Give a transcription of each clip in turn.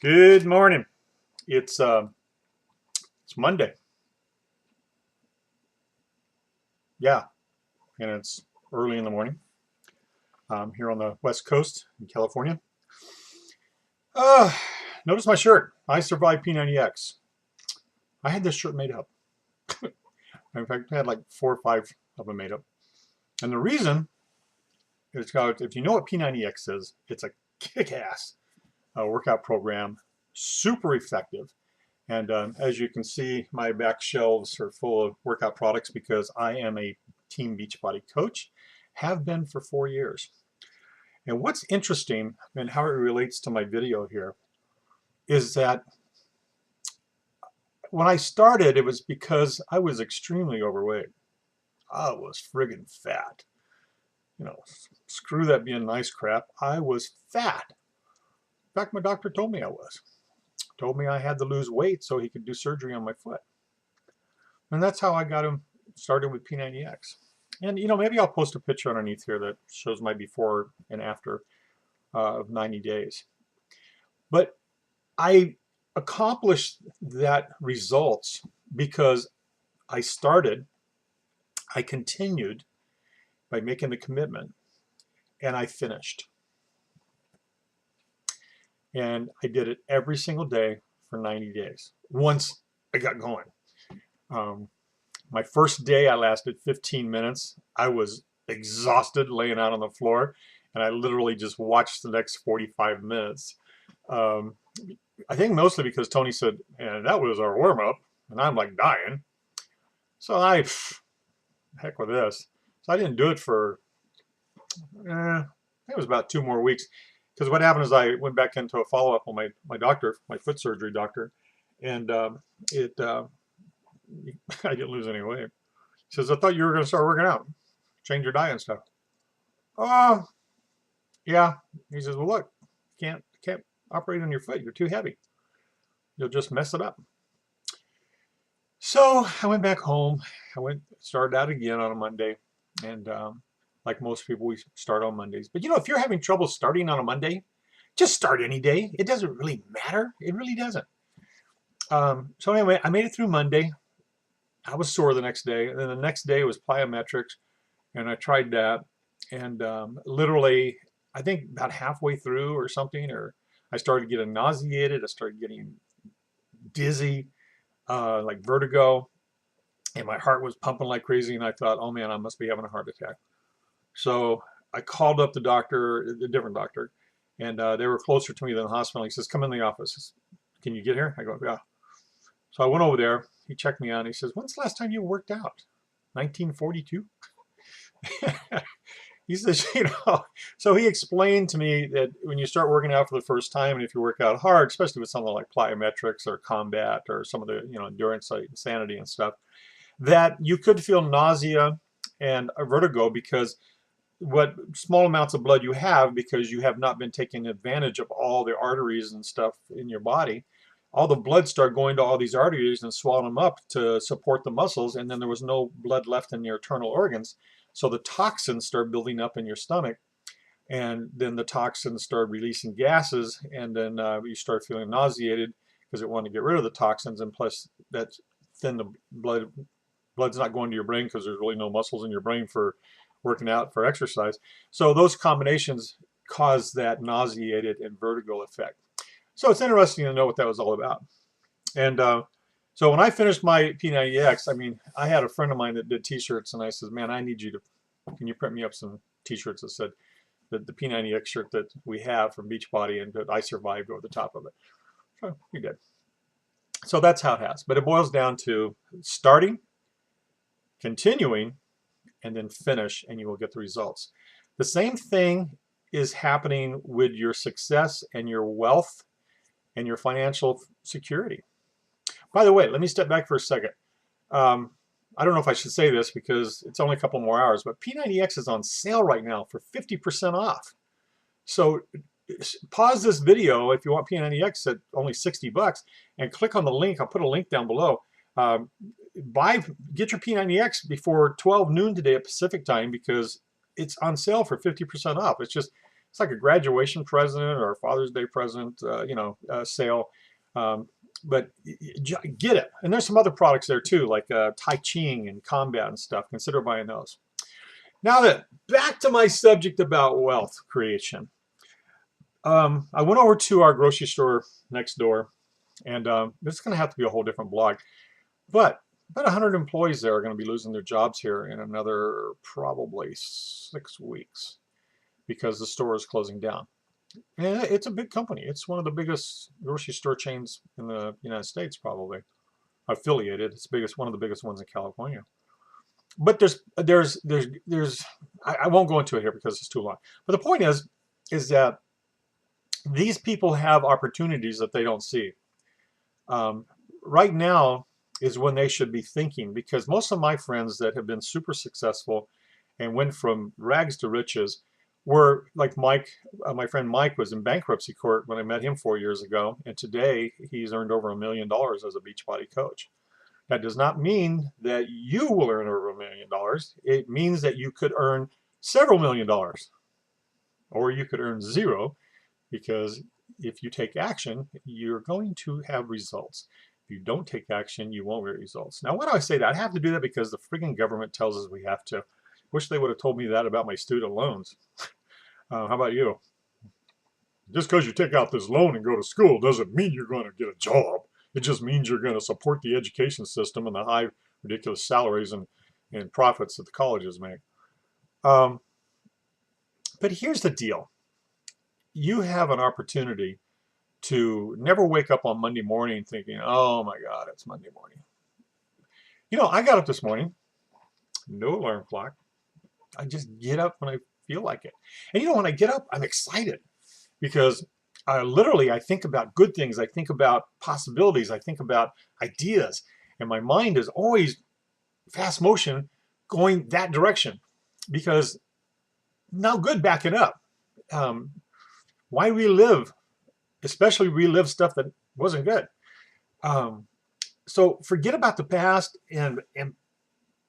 Good morning. It's Monday. Yeah, and it's early in the morning. Here on the West Coast in California. Uh, Notice my shirt. I survived P90X. I had this shirt made up. In fact, I had like 4 or 5 of them made up. And the reason is if you know what P90X is, it's a kick-ass workout program, super effective. And as you can see, my back shelves are full of workout products because I am a Team Beachbody coach, have been for 4 years. And what's interesting and how it relates to my video here is that when I started, it was because I was extremely overweight. I was friggin' fat. You know, screw that being nice crap. I was fat. In fact, my doctor told me I was. Told me I had to lose weight so he could do surgery on my foot. And that's how I got him started with P90X. And maybe I'll post a picture underneath here that shows my before and after of 90 days. But I accomplished that results because I continued by making the commitment, and I finished. And I did it every single day for 90 days. Once I got going. My first day, I lasted 15 minutes. I was exhausted laying out on the floor, and I literally just watched the next 45 minutes. I think mostly because Tony said, and that was our warm-up, and I'm like dying. So heck with this. So I didn't do it for, I think it was about 2 more weeks. Because what happened is I went back into a follow-up on my doctor, my foot surgery doctor, and I didn't lose any weight. He says, I thought you were going to start working out, change your diet and stuff. Oh, yeah. He says, well, look, can't operate on your foot. You're too heavy. You'll just mess it up. So I went back home. Started out again on a Monday, and like most people, we start on Mondays. But if you're having trouble starting on a Monday, just start any day. It doesn't really matter. It really doesn't. So anyway, I made it through Monday. I was sore the next day. And then the next day was plyometrics, and I tried that. And literally, I think about halfway through or something, or I started getting nauseated. I started getting dizzy, like vertigo, and my heart was pumping like crazy. And I thought, oh man, I must be having a heart attack. So I called up the doctor, a different doctor, and they were closer to me than the hospital. He says, come in the office. Says, can you get here? I go, yeah. So I went over there. He checked me out. And he says, when's the last time you worked out? 1942? He says, so he explained to me that when you start working out for the first time, and if you work out hard, especially with something like plyometrics or combat or some of the endurance, like insanity and stuff, that you could feel nausea and a vertigo because what small amounts of blood you have, because you have not been taking advantage of all the arteries and stuff in your body, all the blood started going to all these arteries and swelling them up to support the muscles, and then there was no blood left in your internal organs. So the toxins start building up in your stomach, and then the toxins start releasing gases, and then you start feeling nauseated because it wanted to get rid of the toxins, and plus then the blood's not going to your brain because there's really no muscles in your brain for working out, for exercise. So those combinations cause that nauseated and vertigo effect. So it's interesting to know what that was all about. And so when I finished my P90X, I had a friend of mine that did t-shirts, and I said, man, can you print me up some t-shirts that said that the P90X shirt that we have from Beachbody and that I survived over the top of it. So he did. So that's how it has. But it boils down to starting, continuing, and then finish, and you will get the results. The same thing is happening with your success and your wealth and your financial security. By the way, let me step back for a second. I don't know if I should say this because it's only a couple more hours, but P90X is on sale right now for 50% off. So pause this video if you want P90X at only 60 bucks and click on the link. I'll put a link down below. Get your P90X before 12 noon today at Pacific time because it's on sale for 50% off. It's just It's like a graduation present or a Father's Day present, sale. Um, but get it. And there's some other products there too, like Tai Chi and combat and stuff. Consider buying those. Now then, back to my subject about wealth creation. I went over to our grocery store next door, and this is going to have to be a whole different blog. But about 100 employees there are going to be losing their jobs here in another probably 6 weeks because the store is closing down. And it's a big company. It's one of the biggest grocery store chains in the United States, probably affiliated. It's one of the biggest ones in California. But I won't go into it here because it's too long. But the point is that these people have opportunities that they don't see. Right now is when they should be thinking, because most of my friends that have been super successful and went from rags to riches were like Mike. My friend Mike was in bankruptcy court when I met him 4 years ago, and today he's earned over $1 million as a Beachbody coach. That does not mean that you will earn over $1 million. It means that you could earn several $1 million, or you could earn zero, because if you take action, you're going to have results. If you don't take action, you won't get results. Now, why do I say that? I have to do that because the friggin' government tells us we have to. Wish they would have told me that about my student loans. How about you? Just because you take out this loan and go to school doesn't mean you're going to get a job. It just means you're going to support the education system and the high, ridiculous salaries and profits that the colleges make. But here's the deal. You have an opportunity to never wake up on Monday morning thinking, oh my God, it's Monday morning. I got up this morning, no alarm clock. I just get up when I feel like it. And when I get up, I'm excited because I think about good things. I think about possibilities. I think about ideas. And my mind is always fast motion going that direction because now good backing up. Why relive, especially relive stuff that wasn't good? So forget about the past and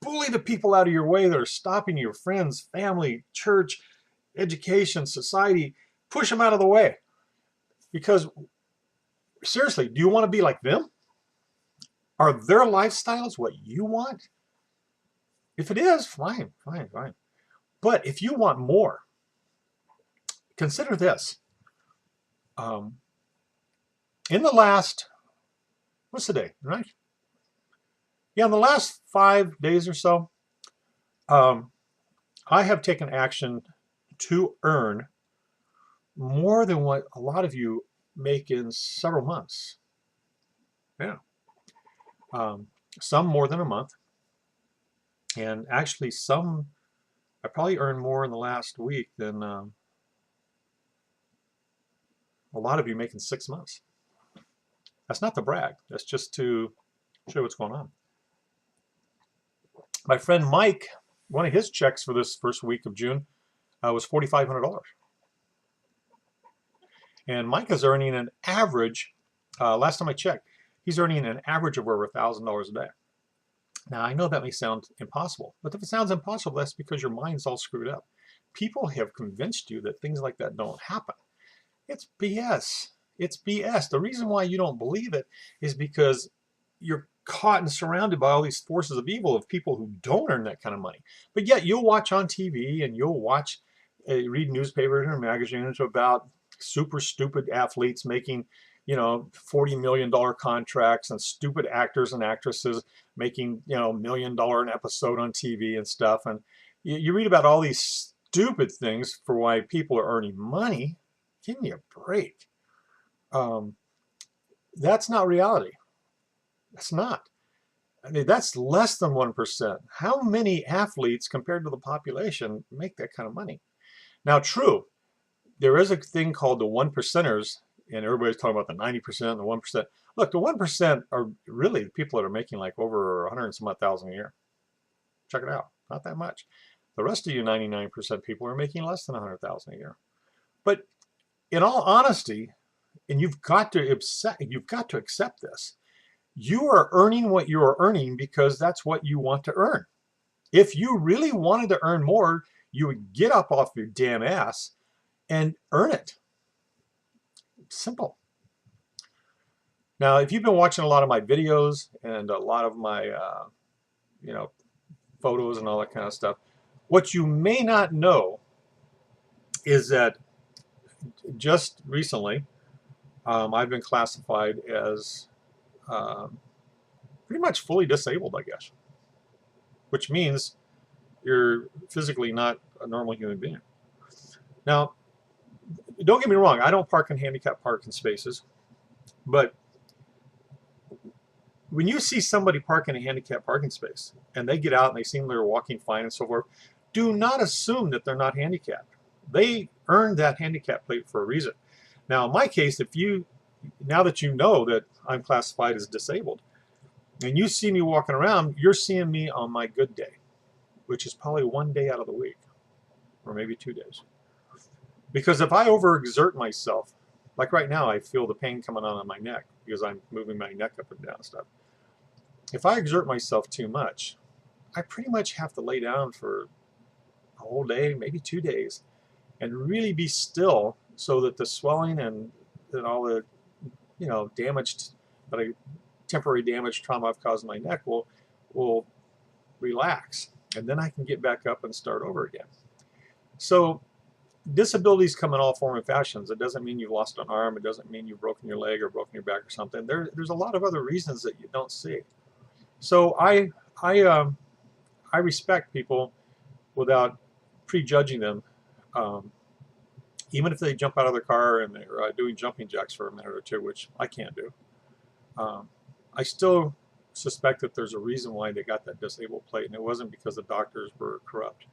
bully the people out of your way that are stopping you, your friends, family, church, education, society. Push them out of the way. Because seriously, do you want to be like them? Are their lifestyles what you want? If it is, fine. But if you want more, consider this. In the last, what's the day, right? Yeah, in the last 5 days or so, I have taken action to earn more than what a lot of you make in several months. Yeah. Some more than a month. And actually I probably earned more in the last week than a lot of you make in 6 months. That's not to brag. That's just to show you what's going on. My friend Mike, one of his checks for this first week of June was $4,500. And Mike is earning an average, last time I checked, he's earning an average of over $1,000 a day. Now, I know that may sound impossible, but if it sounds impossible, that's because your mind's all screwed up. People have convinced you that things like that don't happen. It's BS. It's BS. The reason why you don't believe it is because you're caught and surrounded by all these forces of evil of people who don't earn that kind of money. But yet you'll watch on TV and you'll read newspapers and magazines about super stupid athletes making, $40 million contracts and stupid actors and actresses making, $1 million an episode on TV and stuff. And you read about all these stupid things for why people are earning money. Give me a break. That's not reality. That's not. I mean, that's less than 1%. How many athletes compared to the population make that kind of money? Now, true, there is a thing called the 1%ers, and everybody's talking about the 90% and the 1%. Look, the 1% are really the people that are making like over 100 and some odd thousand a year. Check it out. Not that much. The rest of you 99% people are making less than 100,000 a year. But in all honesty, and you've got to accept this. You are earning what you are earning because that's what you want to earn. If you really wanted to earn more, you would get up off your damn ass and earn it. Simple. Now, if you've been watching a lot of my videos and a lot of my, you know, photos and all that kind of stuff, what you may not know is that just recently, I've been classified as pretty much fully disabled, I guess, which means you're physically not a normal human being. Now, don't get me wrong, I don't park in handicapped parking spaces, but when you see somebody park in a handicapped parking space and they get out and they seem they're walking fine and so forth, do not assume that they're not handicapped. They earned that handicap plate for a reason. Now, in my case, now that you know that I'm classified as disabled, and you see me walking around, you're seeing me on my good day, which is probably one day out of the week, or maybe 2 days. Because if I overexert myself, like right now, I feel the pain coming on my neck because I'm moving my neck up and down and stuff. If I exert myself too much, I pretty much have to lay down for a whole day, maybe 2 days, and really be still so that the swelling and all the damaged, temporary damage, trauma I've caused in my neck will relax, and then I can get back up and start over again. So disabilities come in all forms and fashions. It doesn't mean you've lost an arm. It doesn't mean you've broken your leg or broken your back or something. There's a lot of other reasons that you don't see. So I respect people without prejudging them, even if they jump out of their car and they're doing jumping jacks for a minute or two, which I can't do. I still suspect that there's a reason why they got that disabled plate, and it wasn't because the doctors were corrupt.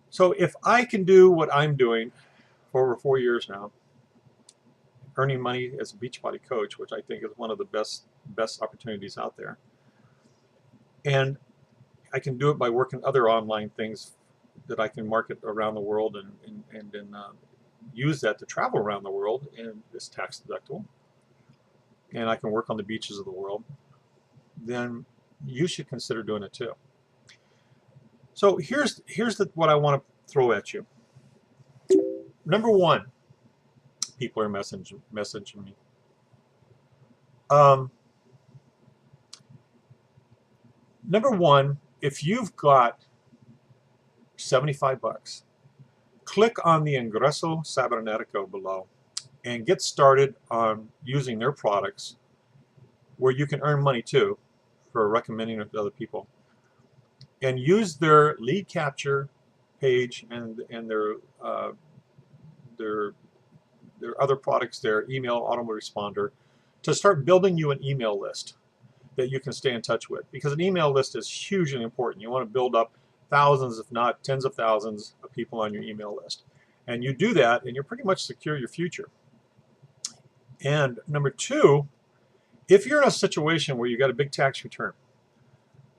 So if I can do what I'm doing for over 4 years now, earning money as a Beachbody coach, which I think is one of the best opportunities out there, and I can do it by working other online things that I can market around the world and use that to travel around the world, and it's tax deductible, and I can work on the beaches of the world, then you should consider doing it too. So here's what I want to throw at you. Number one, people are messaging me. Number one, if you've got $75, click on the Ingreso Cybernetico below and get started on using their products, where you can earn money too for recommending it to other people, and use their lead capture page and their other products, their email autoresponder, to start building you an email list that you can stay in touch with, because an email list is hugely important. You want to build up thousands, if not tens of thousands of people on your email list, and you do that and you're pretty much secure your future. And number two, if you're in a situation where you got a big tax return,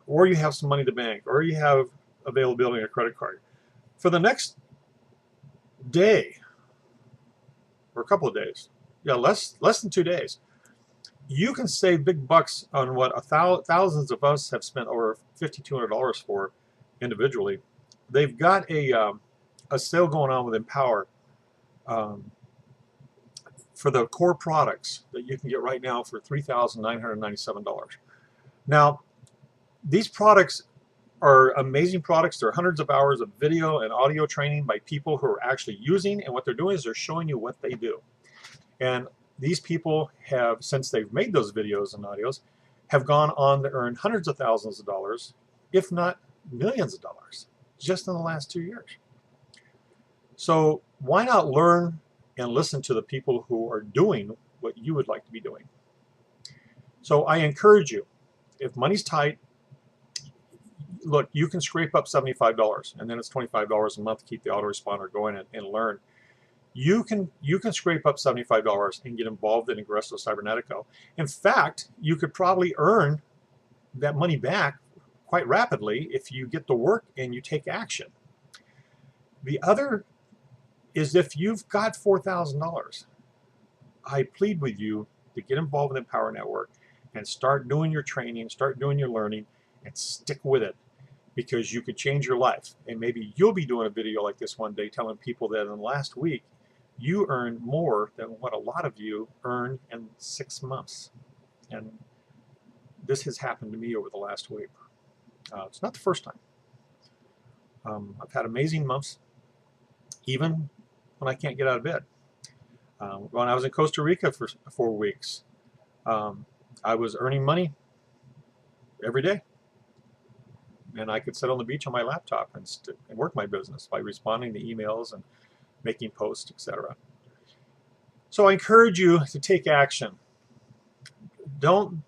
or you have some money to bank, or you have availability on a credit card, for the next day or a couple of days, less than 2 days, you can save big bucks on what thousands of us have spent over $5,200 for individually. They've got a sale going on with Empower for the core products that you can get right now for $3,997. Now, these products are amazing products. They're hundreds of hours of video and audio training by people who are actually using, and what they're doing is they're showing you what they do. And these people have, since they've made those videos and audios, have gone on to earn hundreds of thousands of dollars, if not millions of dollars, just in the last 2 years. So why not learn and listen to the people who are doing what you would like to be doing? So I encourage you, if money's tight, look, you can scrape up $75, and then it's $25 a month to keep the autoresponder going and learn. You can scrape up $75 and get involved in Ingreso Cybernetico. In fact, you could probably earn that money back quite rapidly if you get to work and you take action. The other is, if you've got $4,000, I plead with you to get involved in the Empower Network and start doing your training, start doing your learning, and stick with it. because you could change your life. And maybe you'll be doing a video like this one day telling people that in the last week you earned more than what a lot of you earned in 6 months. And this has happened to me over the last week. It's not the first time. I've had amazing months, even when I can't get out of bed. When I was in Costa Rica for 4 weeks, I was earning money every day. And I could sit on the beach on my laptop and work my business by responding to emails and making posts, etc. So I encourage you to take action. Don't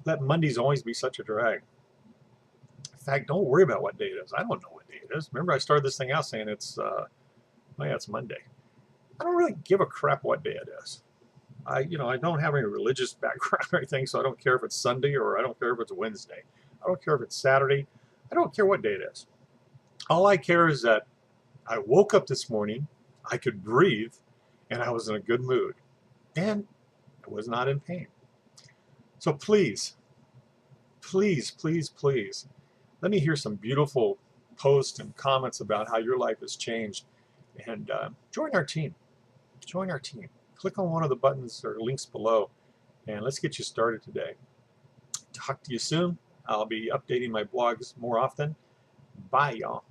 let Mondays always be such a drag. In fact, don't worry about what day it is. I don't know what day it is. Remember, I started this thing out saying it's Monday. I don't really give a crap what day it is. I don't have any religious background or anything, so I don't care if it's Sunday or I don't care if it's Wednesday. I don't care if it's Saturday. I don't care what day it is. All I care is that I woke up this morning, I could breathe, and I was in a good mood. And I was not in pain. So please, please, please, please, let me hear some beautiful posts and comments about how your life has changed. And join our team. Join our team. Click on one of the buttons or links below, and let's get you started today. Talk to you soon. I'll be updating my blogs more often. Bye, y'all.